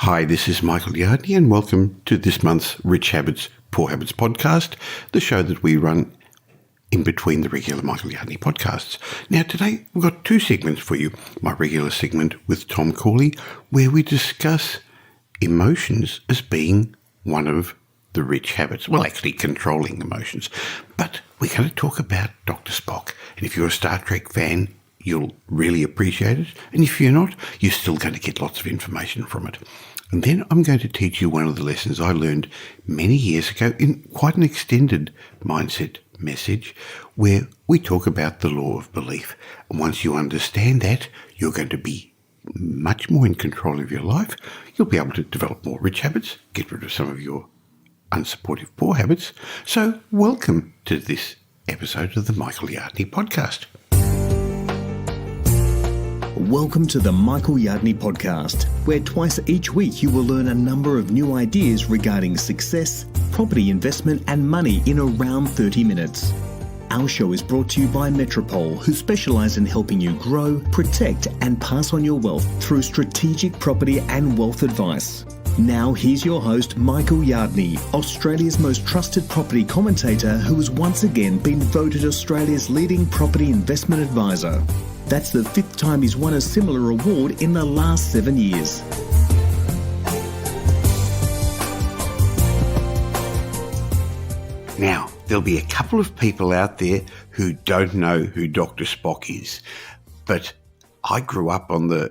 Hi, this is Michael Yardney, and welcome to this month's Rich Habits, Poor Habits podcast, the show that we run in between the regular Michael Yardney podcasts. Now, today we've got two segments for you. My regular segment with Tom Corley, where we discuss emotions as being one of the rich habits. Well, actually controlling emotions. But we're going to talk about Dr. Spock. And if you're a Star Trek fan, you'll really appreciate it. And if you're not, you're still going to get lots of information from it. And then I'm going to teach you one of the lessons I learned many years ago in quite an extended mindset message where we talk about the law of belief. And once you understand that, you're going to be much more in control of your life. You'll be able to develop more rich habits, get rid of some of your unsupportive poor habits. So welcome to this episode of the Michael Yardney podcast. Welcome to the Michael Yardney podcast, where twice each week you will learn a number of new ideas regarding success, property investment and money in around 30 minutes. Our show is brought to you by Metropole, who specialise in helping you grow, protect and pass on your wealth through strategic property and wealth advice. Now here's your host, Michael Yardney, Australia's most trusted property commentator who has once again been voted Australia's leading property investment advisor. That's the fifth time he's won a similar award in the last 7 years. Now, there'll be a couple of people out there who don't know who Dr. Spock is, but I grew up on the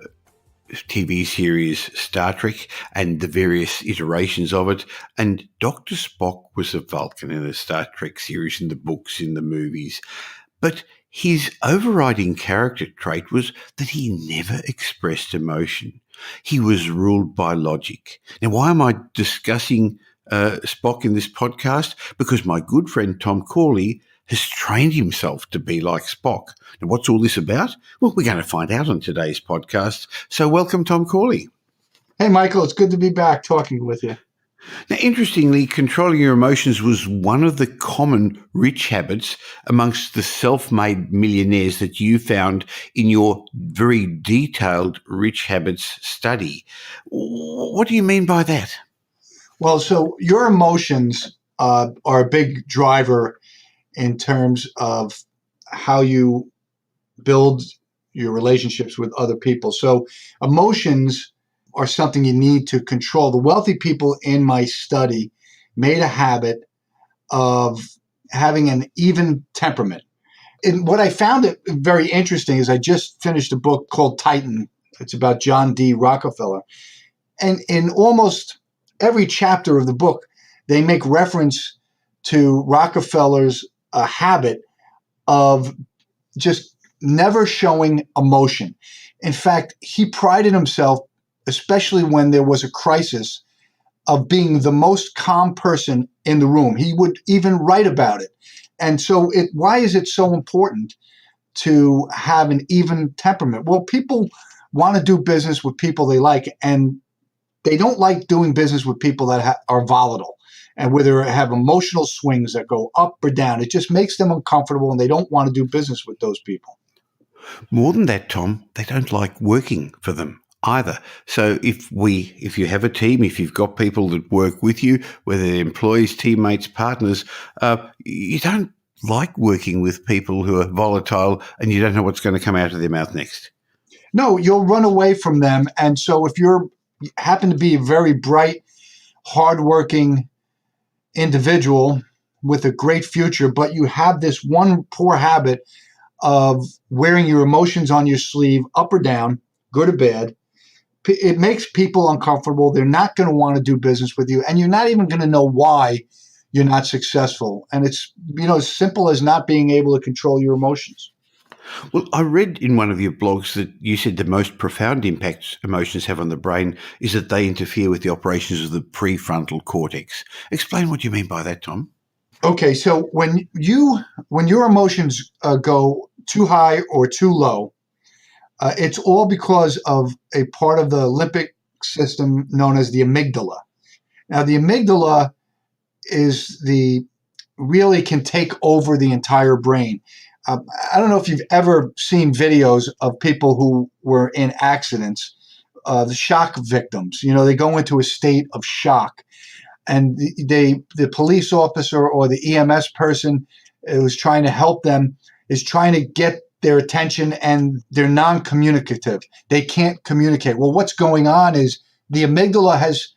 TV series Star Trek and the various iterations of it, and Dr. Spock was a Vulcan in the Star Trek series, in the books, in the movies. But his overriding character trait was that he never expressed emotion. He was ruled by logic. Now, why am I discussing Spock in this podcast? Because my good friend Tom Corley has trained himself to be like Spock. Now, what's all this about? Well, we're going to find out on today's podcast. So welcome, Tom Corley. Hey, Michael, it's good to be back talking with you. Now, interestingly, controlling your emotions was one of the common rich habits amongst the self-made millionaires that you found in your very detailed rich habits study. What do you mean by that? Well, so your emotions are a big driver in terms of how you build your relationships with other people. So emotions are something you need to control. The wealthy people in my study made a habit of having an even temperament. And what I found it very interesting is I just finished a book called Titan. It's about John D. Rockefeller. And in almost every chapter of the book, they make reference to Rockefeller's habit of just never showing emotion. In fact, he prided himself, especially when there was a crisis, of being the most calm person in the room. He would even write about it. And so why is it so important to have an even temperament? Well, people want to do business with people they like, and they don't like doing business with people that are volatile and whether have emotional swings that go up or down. It just makes them uncomfortable, and they don't want to do business with those people. More than that, Tom, they don't like working for them either. So if you have a team, if you've got people that work with you, whether they're employees, teammates, partners, you don't like working with people who are volatile and you don't know what's going to come out of their mouth next. No, you'll run away from them. And so if you happen to be a very bright, hardworking individual with a great future, but you have this one poor habit of wearing your emotions on your sleeve, up or down, good or bad, it makes people uncomfortable. They're not going to want to do business with you, and you're not even going to know why you're not successful. And it's, as simple as not being able to control your emotions. Well, I read in one of your blogs that you said the most profound impact emotions have on the brain is that they interfere with the operations of the prefrontal cortex. Explain what you mean by that, Tom. Okay, so when your emotions go too high or too low, it's all because of a part of the limbic system known as the amygdala. Now, the amygdala really can take over the entire brain. I don't know if you've ever seen videos of people who were in accidents the shock victims. They go into a state of shock, and the police officer or the EMS person who's trying to help them is trying to get their attention, and they're non-communicative. They can't communicate. Well, what's going on is the amygdala has,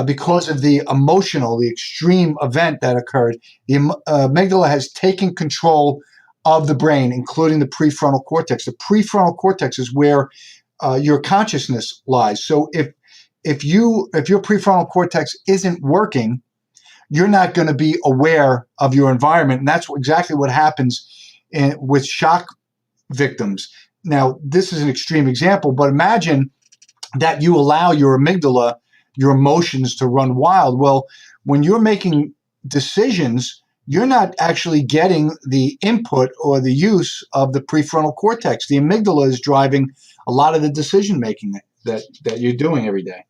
because of the extreme event that occurred, the amygdala has taken control of the brain, including the prefrontal cortex. The prefrontal cortex is where your consciousness lies. So if your prefrontal cortex isn't working, you're not going to be aware of your environment, and that's exactly what happens with shock victims. Now, this is an extreme example, but imagine that you allow your amygdala, your emotions, to run wild. Well, when you're making decisions, you're not actually getting the input or the use of the prefrontal cortex. The amygdala is driving a lot of the decision making that you're doing every day.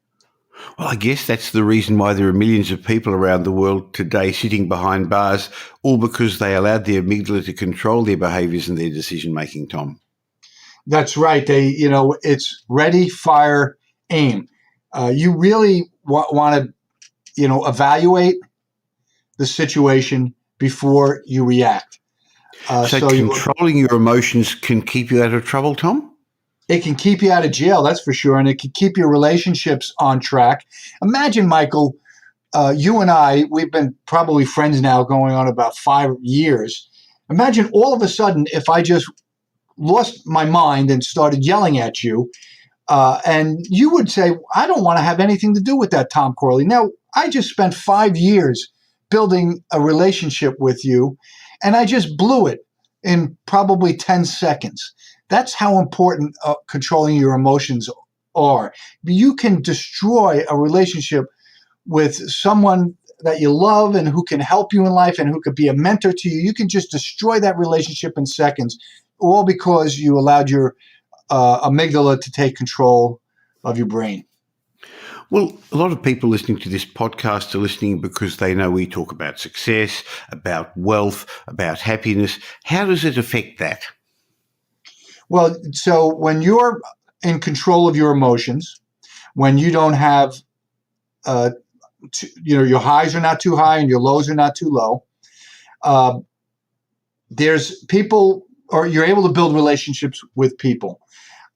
Well, I guess that's the reason why there are millions of people around the world today sitting behind bars, all because they allowed the amygdala to control their behaviours and their decision-making, Tom. That's right. It's ready, fire, aim. You really want to, evaluate the situation before you react. So controlling your emotions can keep you out of trouble, Tom? It can keep you out of jail, that's for sure, and it can keep your relationships on track. Imagine, Michael, you and I, we've been probably friends now going on about 5 years. Imagine all of a sudden if I just lost my mind and started yelling at you, and you would say, I don't want to have anything to do with that, Tom Corley. Now, I just spent 5 years building a relationship with you, and I just blew it in probably 10 seconds. That's how important controlling your emotions are. You can destroy a relationship with someone that you love and who can help you in life and who could be a mentor to you. You can just destroy that relationship in seconds, all because you allowed your amygdala to take control of your brain. Well, a lot of people listening to this podcast are listening because they know we talk about success, about wealth, about happiness. How does it affect that? Well, so when you're in control of your emotions, when you don't have, your highs are not too high and your lows are not too low, there's people, or you're able to build relationships with people.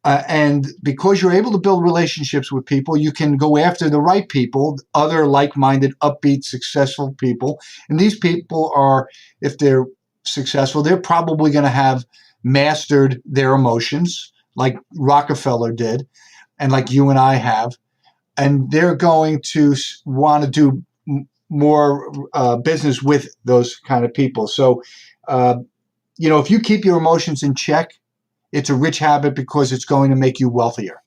And because you're able to build relationships with people, you can go after the right people, other like-minded, upbeat, successful people. And these people are, if they're successful, they're probably going to have mastered their emotions like Rockefeller did and like you and I have. And they're going to want to do more business with those kind of people. So, if you keep your emotions in check, it's a rich habit because it's going to make you wealthier.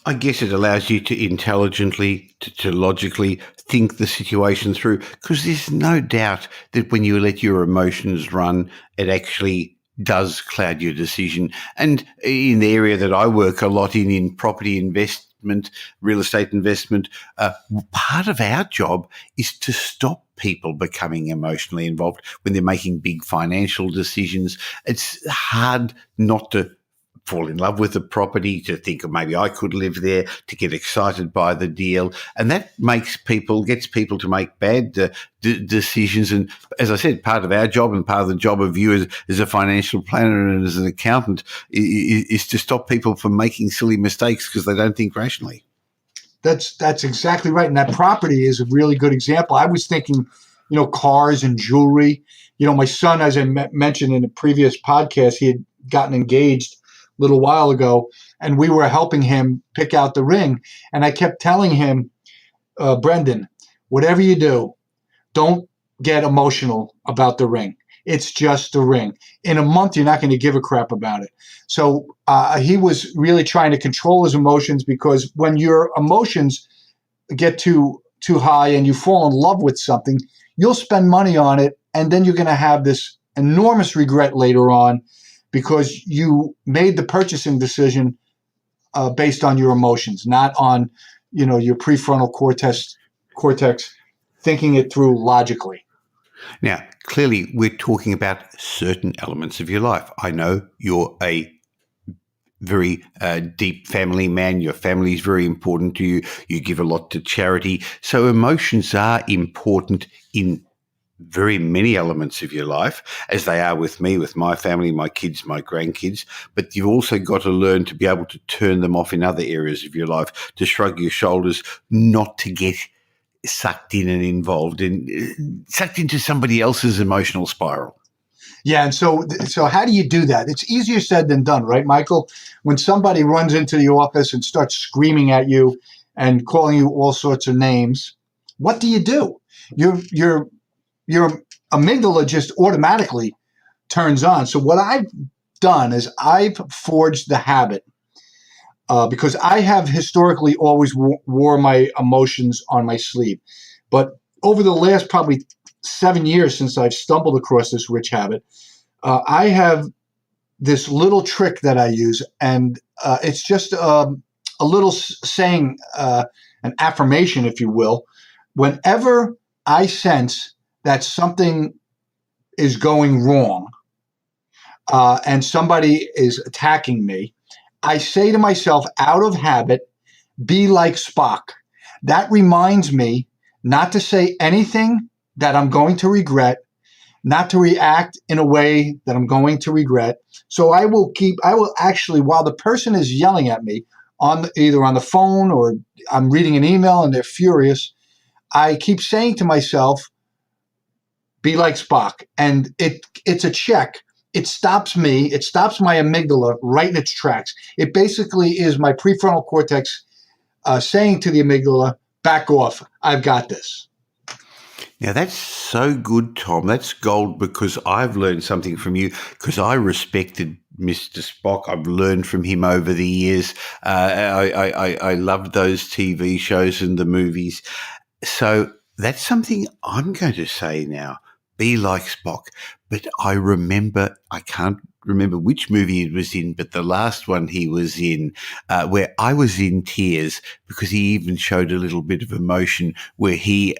I guess it allows you to intelligently, to logically think the situation through, because there's no doubt that when you let your emotions run, it actually does cloud your decision. And in the area that I work a lot in property investment, real estate investment, part of our job is to stop people becoming emotionally involved when they're making big financial decisions. It's hard not to fall in love with the property, to think of maybe I could live there, to get excited by the deal. And that gets people to make bad decisions. And as I said, part of our job and part of the job of you as a financial planner and as an accountant is to stop people from making silly mistakes because they don't think rationally. That's exactly right. And that property is a really good example. I was thinking, cars and jewelry. My son, as I mentioned in a previous podcast, he had gotten engaged a little while ago, and we were helping him pick out the ring. And I kept telling him, Brendan, whatever you do, don't get emotional about the ring. It's just a ring. In a month, you're not going to give a crap about it. So he was really trying to control his emotions, because when your emotions get too high and you fall in love with something, you'll spend money on it, and then you're going to have this enormous regret later on because you made the purchasing decision based on your emotions, not on your prefrontal cortex thinking it through logically. Now, clearly, we're talking about certain elements of your life. I know you're a very deep family man. Your family is very important to you. You give a lot to charity. So emotions are important in very many elements of your life, as they are with me, with my family, my kids, my grandkids. But you've also got to learn to be able to turn them off in other areas of your life, to shrug your shoulders, not to get sucked in and involved in, sucked into somebody else's emotional spiral. Yeah, and so how do you do that? It's easier said than done, right, Michael? When somebody runs into the office and starts screaming at you and calling you all sorts of names, what do you do? Your amygdala just automatically turns on. So what I've done is I've forged the habit because I have historically always wore my emotions on my sleeve. But over the last probably 7 years since I've stumbled across this rich habit, I have this little trick that I use, and it's just a little saying, an affirmation, if you will. Whenever I sense that something is going wrong and somebody is attacking me, I say to myself, out of habit, be like Spock. That reminds me not to say anything that I'm going to regret, not to react in a way that I'm going to regret. So I will actually, while the person is yelling at me either on the phone or I'm reading an email and they're furious, I keep saying to myself, be like Spock. And it's a check. It stops me. It stops my amygdala right in its tracks. It basically is my prefrontal cortex saying to the amygdala, back off. I've got this. Now, that's so good, Tom. That's gold, because I've learned something from you, because I respected Mr. Spock. I've learned from him over the years. I loved those TV shows and the movies. So that's something I'm going to say now. Be like Spock. But I can't remember which movie it was in, but the last one he was in, where I was in tears, because he even showed a little bit of emotion, where he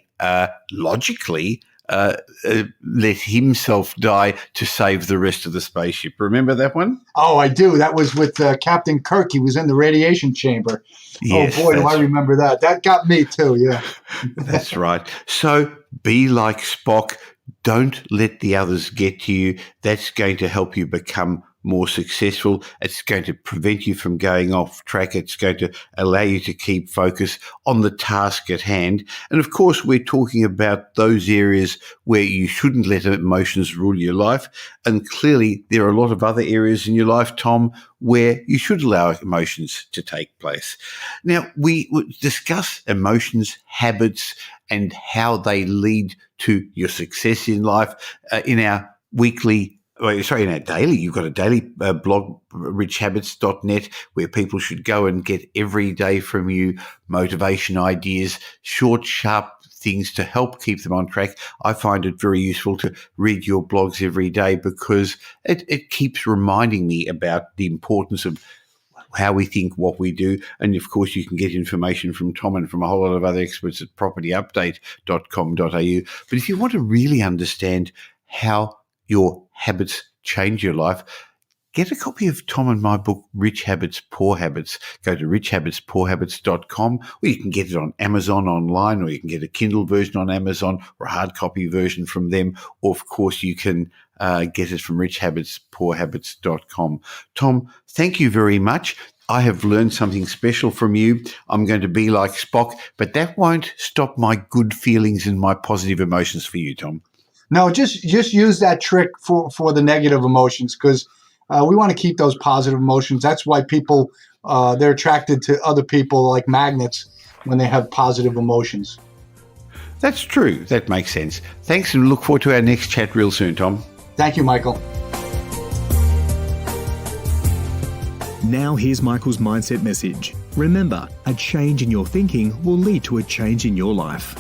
logically let himself die to save the rest of the spaceship. Remember that one? Oh, I do. That was with Captain Kirk. He was in the radiation chamber. Yes, oh, boy, do I remember that. That got me too, yeah. That's right. So be like Spock. Don't let the others get to you. That's going to help you become more successful. It's going to prevent you from going off track. It's going to allow you to keep focus on the task at hand. And of course, we're talking about those areas where you shouldn't let emotions rule your life. And clearly, there are a lot of other areas in your life, Tom, where you should allow emotions to take place. Now, we discuss emotions, habits, and how they lead to your success in life in our daily. You've got a daily blog, richhabits.net, where people should go and get every day from you motivation ideas, short, sharp things to help keep them on track. I find it very useful to read your blogs every day, because it keeps reminding me about the importance of how we think, what we do. And of course, you can get information from Tom and from a whole lot of other experts at propertyupdate.com.au. But if you want to really understand how your habits change your life, get a copy of Tom and my book, Rich Habits, Poor Habits. Go to richhabitspoorhabits.com, or you can get it on Amazon online, or you can get a Kindle version on Amazon, or a hard copy version from them. Or, of course, you can get it from richhabitspoorhabits.com. Tom, thank you very much. I have learned something special from you. I'm going to be like Spock, but that won't stop my good feelings and my positive emotions for you, Tom. No, just use that trick for the negative emotions, because we want to keep those positive emotions. That's why people, they're attracted to other people like magnets when they have positive emotions. That's true. That makes sense. Thanks, and look forward to our next chat real soon, Tom. Thank you, Michael. Now here's Michael's mindset message. Remember, a change in your thinking will lead to a change in your life.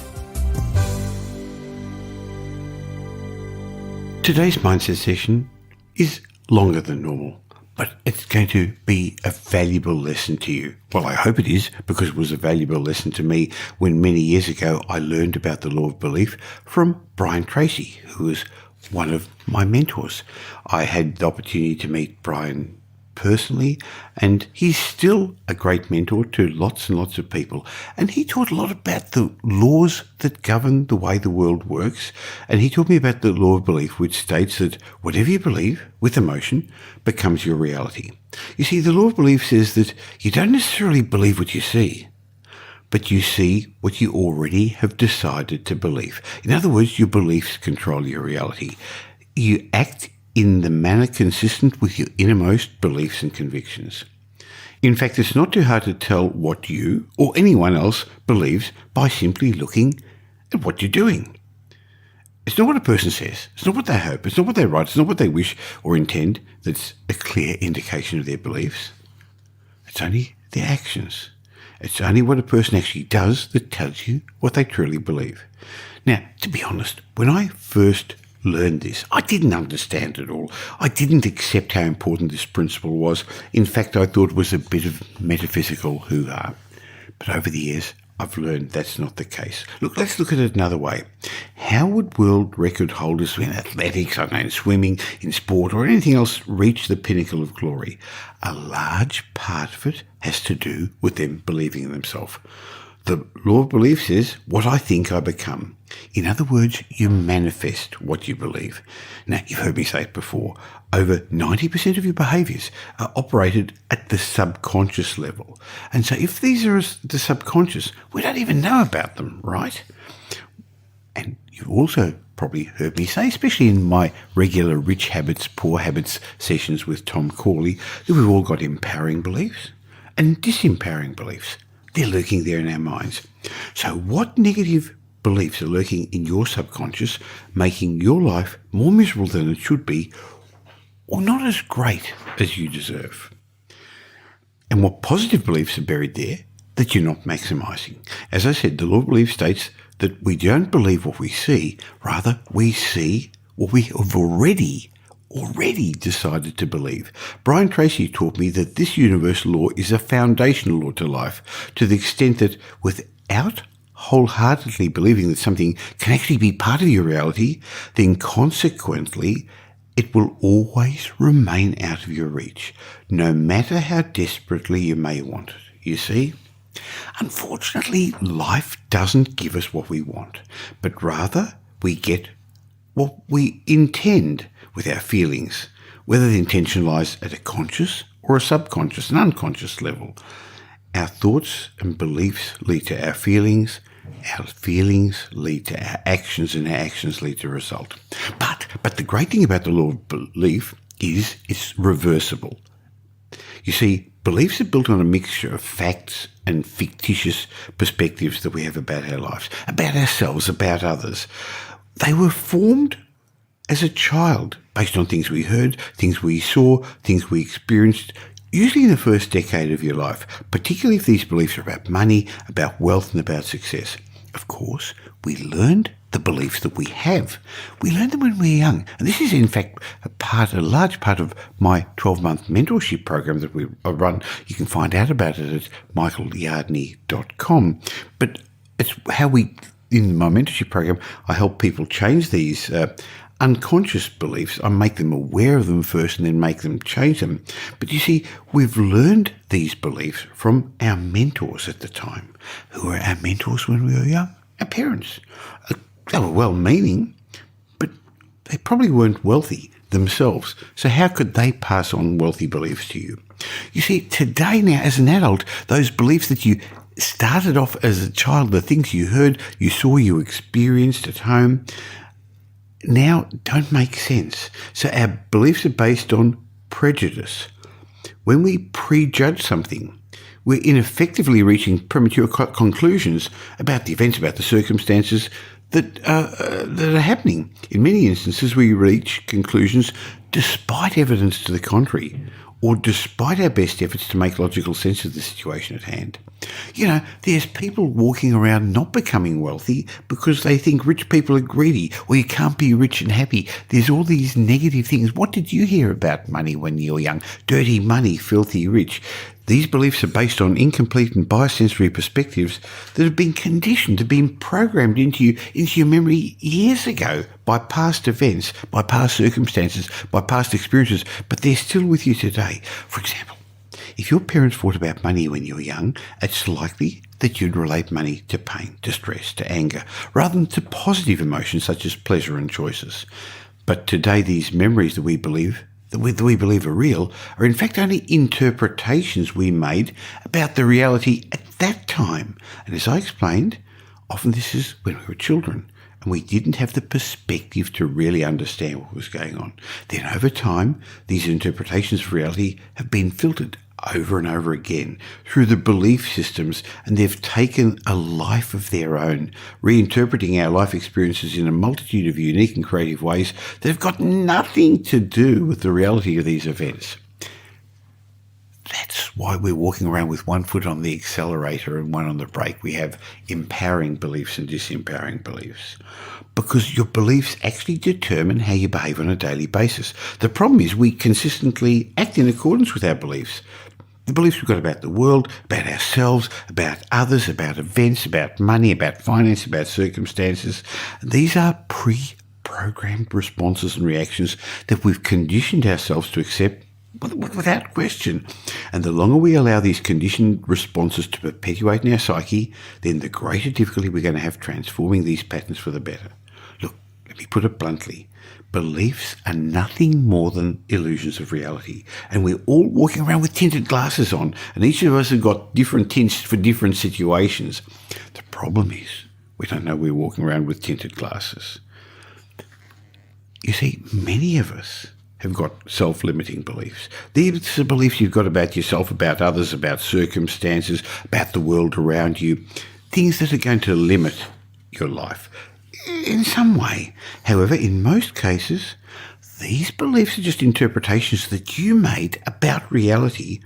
Today's mindset session is longer than normal, but it's going to be a valuable lesson to you. Well, I hope it is, because it was a valuable lesson to me when many years ago I learned about the law of belief from Brian Tracy, who was one of my mentors. I had the opportunity to meet Brian personally, and he's still a great mentor to lots and lots of people. And he taught a lot about the laws that govern the way the world works. And he taught me about the law of belief, which states that whatever you believe with emotion becomes your reality. You see, the law of belief says that you don't necessarily believe what you see, but you see what you already have decided to believe. In other words, your beliefs control your reality. You act in the manner consistent with your innermost beliefs and convictions. In fact, it's not too hard to tell what you or anyone else believes by simply looking at what you're doing. It's not what a person says, it's not what they hope, it's not what they write, it's not what they wish or intend that's a clear indication of their beliefs. It's only their actions. It's only what a person actually does that tells you what they truly believe. Now, to be honest, when I first learned this, I didn't understand it all. I didn't accept how important this principle was. In fact, I thought it was a bit of metaphysical hoo-ha. But over the years, I've learned that's not the case. Look, let's look at it another way. How would world record holders in athletics, in swimming, in sport, or anything else reach the pinnacle of glory? A large part of it has to do with them believing in themselves. The law of belief says, what I think I become. In other words, you manifest what you believe. Now, you've heard me say it before. Over 90% of your behaviours are operated at the subconscious level. And so if these are the subconscious, we don't even know about them, right? And you've also probably heard me say, especially in my regular Rich Habits, Poor Habits sessions with Tom Corley, that we've all got empowering beliefs and disempowering beliefs. They're lurking there in our minds. So what negative beliefs are lurking in your subconscious, making your life more miserable than it should be, or not as great as you deserve? And what positive beliefs are buried there that you're not maximising? As I said, the law of belief states that we don't believe what we see, rather we see what we have already decided to believe. Brian Tracy taught me that this universal law is a foundational law to life, to the extent that without wholeheartedly believing that something can actually be part of your reality, then consequently it will always remain out of your reach, no matter how desperately you may want it. You see? Unfortunately, life doesn't give us what we want, but rather we get what we intend with our feelings, whether the intention lies at a conscious or a subconscious and unconscious level. Our thoughts and beliefs lead to our feelings lead to our actions, and our actions lead to a result. But the great thing about the law of belief is it's reversible. You see, beliefs are built on a mixture of facts and fictitious perspectives that we have about our lives, about ourselves, about others. They were formed as a child based on things we heard, things we saw, things we experienced, usually in the first decade of your life, particularly if these beliefs are about money, about wealth, and about success. Of course, we learned the beliefs that we have. We learned them when we were young. And this is, in fact, a large part of my 12-month mentorship program that we run. You can find out about it at michaelyardney.com. But it's how in my mentorship program, I help people change these unconscious beliefs. I make them aware of them first and then make them change them. But you see, we've learned these beliefs from our mentors at the time. Who were our mentors when we were young? Our parents. They were well-meaning, but they probably weren't wealthy themselves. So how could they pass on wealthy beliefs to you? You see, today now, as an adult, those beliefs that you started off as a child, the things you heard, you saw, you experienced at home, now don't make sense. So our beliefs are based on prejudice. When we prejudge something, we're ineffectively reaching premature conclusions about the events, about the circumstances that are happening. In many instances, we reach conclusions despite evidence to the contrary, or despite our best efforts to make logical sense of the situation at hand. You know, there's people walking around not becoming wealthy because they think rich people are greedy, or you can't be rich and happy. There's all these negative things. What did you hear about money when you were young? Dirty money, filthy rich. These beliefs are based on incomplete and biosensory perspectives that have been conditioned, have been programmed into your memory years ago by past events, by past circumstances, by past experiences, but they're still with you today. For example, if your parents thought about money when you were young, it's likely that you'd relate money to pain, to stress, to anger, rather than to positive emotions such as pleasure and choices. But today, these memories that we believe are real are in fact only interpretations we made about the reality at that time. And as I explained, often this is when we were children and we didn't have the perspective to really understand what was going on. Then over time, these interpretations of reality have been filtered over and over again through the belief systems, and they've taken a life of their own, reinterpreting our life experiences in a multitude of unique and creative ways that have got nothing to do with the reality of these events. That's why we're walking around with one foot on the accelerator and one on the brake. We have empowering beliefs and disempowering beliefs, because your beliefs actually determine how you behave on a daily basis. The problem is we consistently act in accordance with our beliefs. The beliefs we've got about the world, about ourselves, about others, about events, about money, about finance, about circumstances. These are pre-programmed responses and reactions that we've conditioned ourselves to accept without question. And the longer we allow these conditioned responses to perpetuate in our psyche, then the greater difficulty we're going to have transforming these patterns for the better. Look, let me put it bluntly. Beliefs are nothing more than illusions of reality. And we're all walking around with tinted glasses on, and each of us have got different tints for different situations. The problem is we don't know we're walking around with tinted glasses. You see, many of us have got self-limiting beliefs. These are beliefs you've got about yourself, about others, about circumstances, about the world around you, things that are going to limit your life in some way. However, in most cases, these beliefs are just interpretations that you made about reality,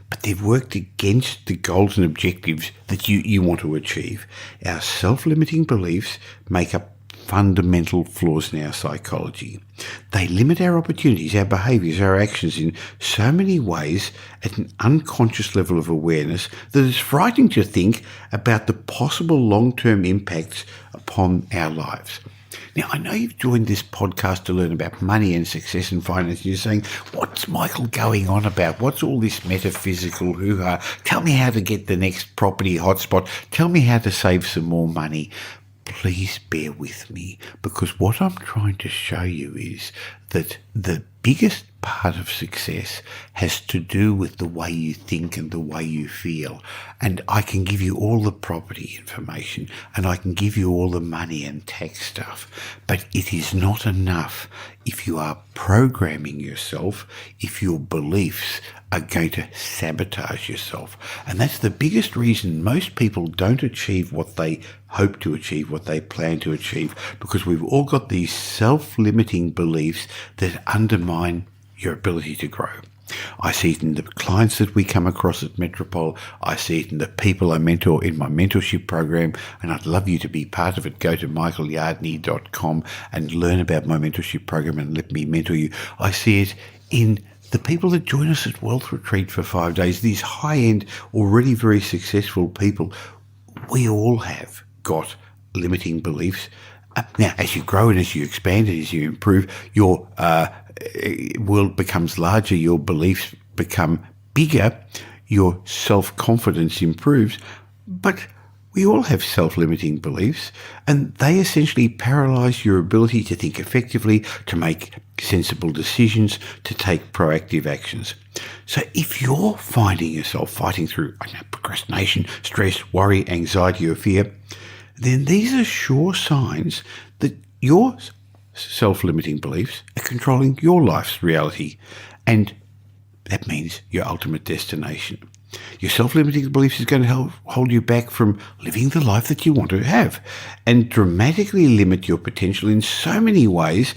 but they've worked against the goals and objectives that you want to achieve. Our self-limiting beliefs make up fundamental flaws in our psychology. They limit our opportunities, our behaviours, our actions in so many ways at an unconscious level of awareness that it's frightening to think about the possible long-term impacts upon our lives. Now, I know you've joined this podcast to learn about money and success and finance, and you're saying, what's Michael going on about? What's all this metaphysical hoo-ha? Tell me how to get the next property hotspot. Tell me how to save some more money. Please bear with me, because what I'm trying to show you is that the biggest part of success has to do with the way you think and the way you feel. And I can give you all the property information and I can give you all the money and tax stuff, but it is not enough if you are programming yourself, if your beliefs are going to sabotage yourself. And that's the biggest reason most people don't achieve what they hope to achieve, what they plan to achieve, because we've all got these self-limiting beliefs that undermine your ability to grow. I see it in the clients that we come across at Metropole. I see it in the people I mentor in my mentorship program, and I'd love you to be part of it. Go to michaelyardney.com and learn about my mentorship program and let me mentor you. I see it in the people that join us at Wealth Retreat for 5 days, these high-end, already very successful people. We all have got limiting beliefs. Now, as you grow and as you expand and as you improve, your world becomes larger, your beliefs become bigger, your self-confidence improves. But we all have self-limiting beliefs, and they essentially paralyze your ability to think effectively, to make sensible decisions, to take proactive actions. So if you're finding yourself fighting through procrastination, stress, worry, anxiety, or fear, then these are sure signs that your self-limiting beliefs are controlling your life's reality, and that means your ultimate destination. Your self-limiting beliefs is going to hold you back from living the life that you want to have and dramatically limit your potential in so many ways.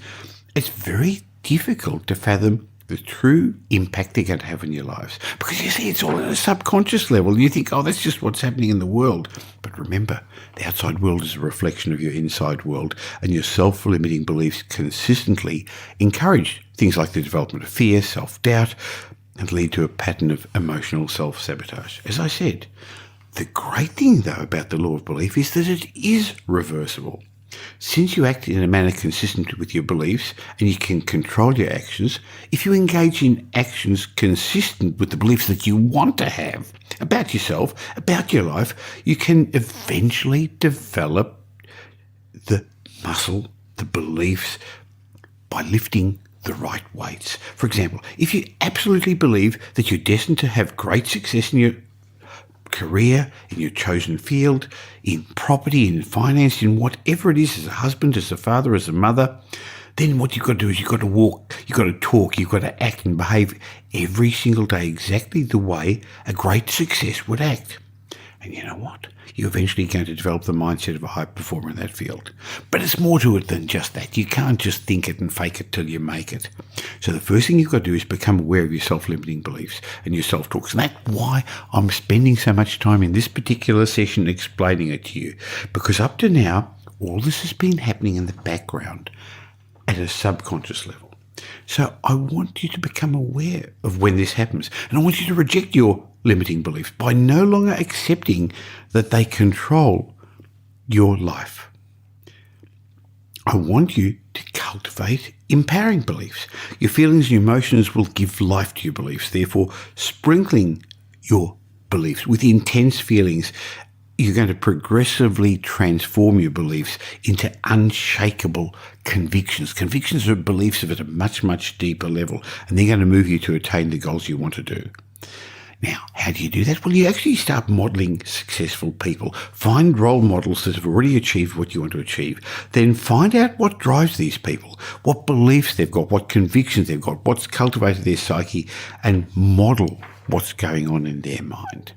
It's very difficult to fathom the true impact they're going to have on your lives. Because you see, it's all at a subconscious level. You think, oh, that's just what's happening in the world. But remember, the outside world is a reflection of your inside world, and your self-limiting beliefs consistently encourage things like the development of fear, self-doubt, and lead to a pattern of emotional self-sabotage. As I said, the great thing, though, about the law of belief is that it is reversible. Since you act in a manner consistent with your beliefs and you can control your actions, if you engage in actions consistent with the beliefs that you want to have about yourself, about your life, you can eventually develop the muscle, the beliefs, by lifting the right weights. For example, if you absolutely believe that you're destined to have great success in your career, in your chosen field, in property, in finance, in whatever it is, as a husband, as a father, as a mother, then what you've got to do is you've got to walk, you've got to talk, you've got to act and behave every single day exactly the way a great success would act. And you know what? You're eventually going to develop the mindset of a high performer in that field. But it's more to it than just that. You can't just think it and fake it till you make it. So the first thing you've got to do is become aware of your self-limiting beliefs and your self-talks. And that's why I'm spending so much time in this particular session explaining it to you. Because up to now, all this has been happening in the background at a subconscious level. So I want you to become aware of when this happens. And I want you to reject your limiting beliefs by no longer accepting that they control your life. I want you to cultivate empowering beliefs. Your feelings and your emotions will give life to your beliefs. Therefore, sprinkling your beliefs with intense feelings, you're going to progressively transform your beliefs into unshakable convictions. Convictions are beliefs of at a much, much deeper level, and they're going to move you to attain the goals you want to do. Now, how do you do that? Well, you actually start modelling successful people. Find role models that have already achieved what you want to achieve. Then find out what drives these people, what beliefs they've got, what convictions they've got, what's cultivated their psyche, and model what's going on in their mind.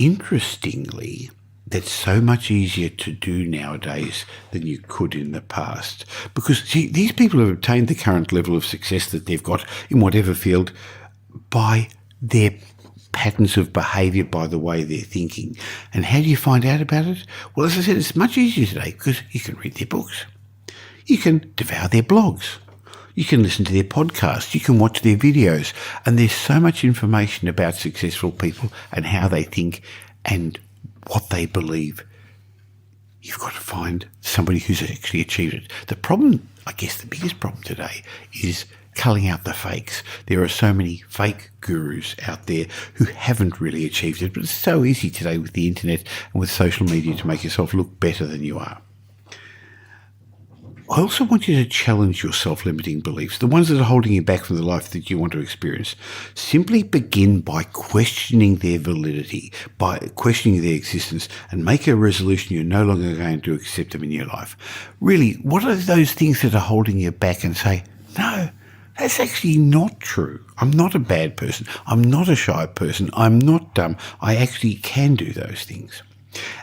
Interestingly, that's so much easier to do nowadays than you could in the past. Because, see, these people have obtained the current level of success that they've got in whatever field by their patterns of behaviour, by the way they're thinking. And how do you find out about it? Well, as I said, it's much easier today because you can read their books. You can devour their blogs. You can listen to their podcasts. You can watch their videos. And there's so much information about successful people and how they think and what they believe. You've got to find somebody who's actually achieved it. The problem, I guess the biggest problem today is culling out the fakes. There are so many fake gurus out there who haven't really achieved it, but it's so easy today with the internet and with social media to make yourself look better than you are. I also want you to challenge your self-limiting beliefs, the ones that are holding you back from the life that you want to experience. Simply begin by questioning their validity, by questioning their existence, and make a resolution you're no longer going to accept them in your life. Really, what are those things that are holding you back, and say, no, that's actually not true. I'm not a bad person. I'm not a shy person. I'm not dumb. I actually can do those things.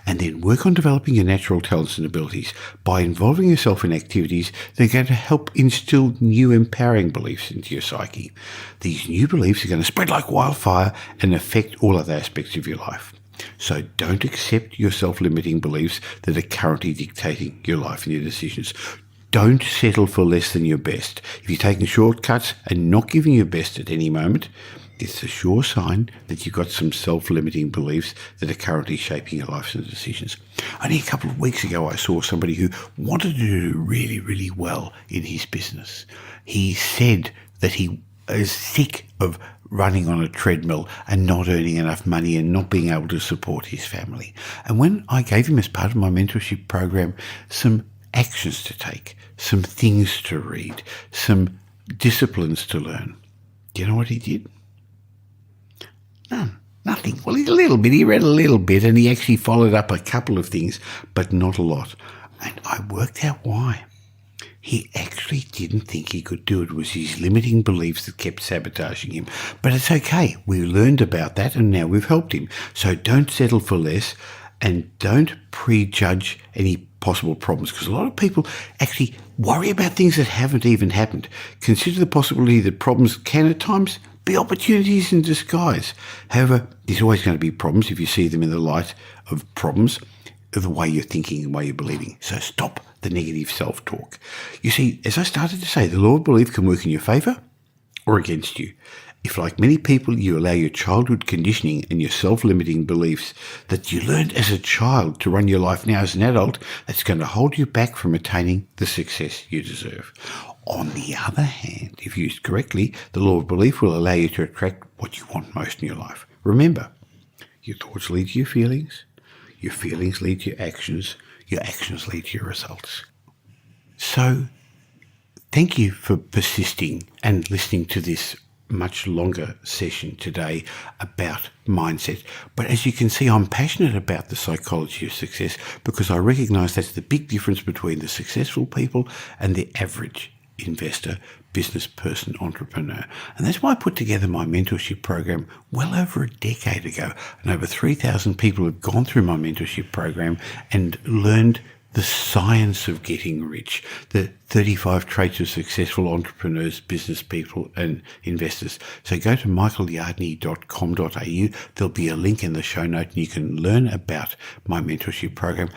And then work on developing your natural talents and abilities by involving yourself in activities that are going to help instill new empowering beliefs into your psyche. These new beliefs are going to spread like wildfire and affect all other aspects of your life. So don't accept your self-limiting beliefs that are currently dictating your life and your decisions. Don't settle for less than your best. If you're taking shortcuts and not giving your best at any moment, it's a sure sign that you've got some self-limiting beliefs that are currently shaping your life and decisions. Only a couple of weeks ago, I saw somebody who wanted to do really, really well in his business. He said that he is sick of running on a treadmill and not earning enough money and not being able to support his family. And when I gave him, as part of my mentorship program, some actions to take, some things to read, some disciplines to learn, do you know what he did? None. Nothing. Well, a little bit. He read a little bit and he actually followed up a couple of things, but not a lot. And I worked out why. He actually didn't think he could do it. It was his limiting beliefs that kept sabotaging him. But it's okay. We learned about that and now we've helped him. So don't settle for less and don't prejudge any possible problems, because a lot of people actually worry about things that haven't even happened. Consider the possibility that problems can at times be opportunities in disguise. However, there's always going to be problems if you see them in the light of problems, of the way you're thinking and the way you're believing. So stop the negative self-talk. You see, as I started to say, the law of belief can work in your favour or against you. If, like many people, you allow your childhood conditioning and your self-limiting beliefs that you learned as a child to run your life now as an adult, that's going to hold you back from attaining the success you deserve. On the other hand, if used correctly, the law of belief will allow you to attract what you want most in your life. Remember, your thoughts lead to your feelings lead to your actions lead to your results. So, thank you for persisting and listening to this much longer session today about mindset. But as you can see, I'm passionate about the psychology of success because I recognize that's the big difference between the successful people and the average investor, business person, entrepreneur. And that's why I put together my mentorship program well over a decade ago. And over 3,000 people have gone through my mentorship program and learned the science of getting rich, the 35 traits of successful entrepreneurs, business people and investors. So go to michaelyardney.com.au. There'll be a link in the show note and you can learn about my mentorship program.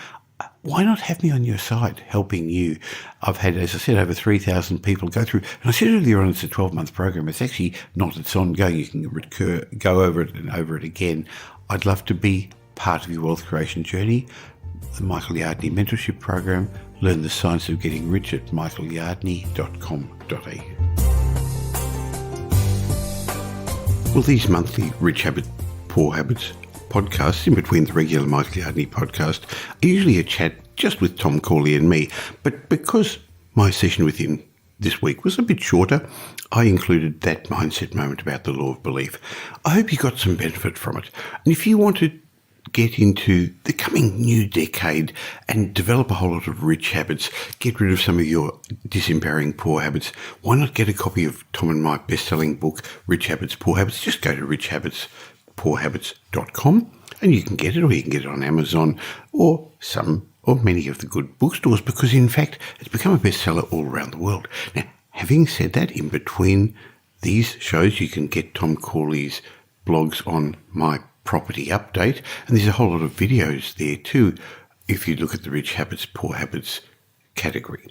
Why not have me on your side helping you? I've had, as I said, over 3,000 people go through. And I said earlier on, it's a 12-month program. It's actually not. It's ongoing. You can go over it and over it again. I'd love to be part of your wealth creation journey. The Michael Yardney Mentorship Program. Learn the science of getting rich at michaelyardney.com.au. Well, these monthly Rich Habits, Poor Habits podcasts in between the regular Michael Yardney podcast are usually a chat just with Tom Corley and me. But because my session with him this week was a bit shorter, I included that mindset moment about the law of belief. I hope you got some benefit from it. And if you want to get into the coming new decade and develop a whole lot of rich habits, get rid of some of your disempowering poor habits, why not get a copy of Tom and my best-selling book, Rich Habits, Poor Habits? Just go to richhabitspoorhabits.com and you can get it, or you can get it on Amazon or many of the good bookstores, because in fact it's become a bestseller all around the world. Now, having said that, in between these shows you can get Tom Corley's blogs on my property update, and there's a whole lot of videos there too if you look at the Rich Habits, Poor Habits category.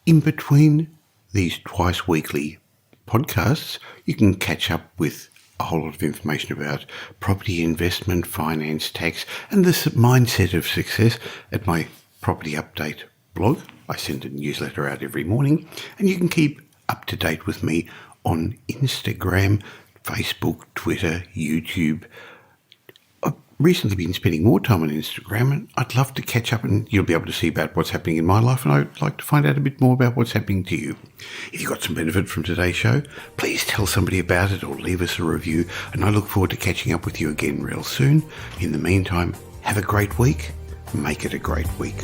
In between these twice weekly podcasts, you can catch up with a whole lot of information about property investment, finance, tax, and the mindset of success at my property update blog. I send a newsletter out every morning, and you can keep up to date with me on Instagram, Facebook, Twitter, YouTube. I've recently been spending more time on Instagram, and I'd love to catch up, and you'll be able to see about what's happening in my life, and I'd like to find out a bit more about what's happening to you. If you got some benefit from today's show, please tell somebody about it or leave us a review, and I look forward to catching up with you again real soon. In the meantime, have a great week. Make it a great week.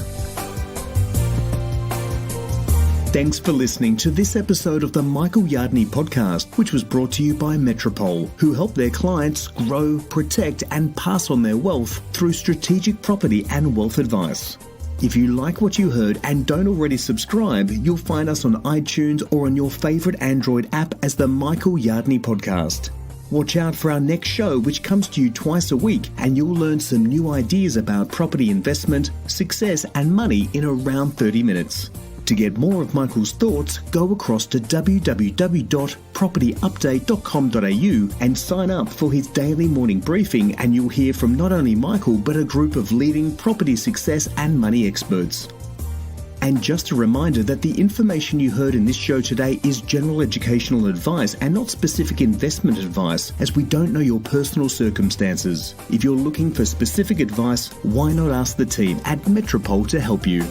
Thanks for listening to this episode of the Michael Yardney podcast, which was brought to you by Metropole, who help their clients grow, protect, and pass on their wealth through strategic property and wealth advice. If you like what you heard and don't already subscribe, you'll find us on iTunes or on your favorite Android app as the Michael Yardney podcast. Watch out for our next show, which comes to you twice a week, and you'll learn some new ideas about property investment, success, and money in around 30 minutes. To get more of Michael's thoughts, go across to www.propertyupdate.com.au and sign up for his daily morning briefing, and you'll hear from not only Michael but a group of leading property success and money experts. And just a reminder that the information you heard in this show today is general educational advice and not specific investment advice, as we don't know your personal circumstances. If you're looking for specific advice, why not ask the team at Metropole to help you?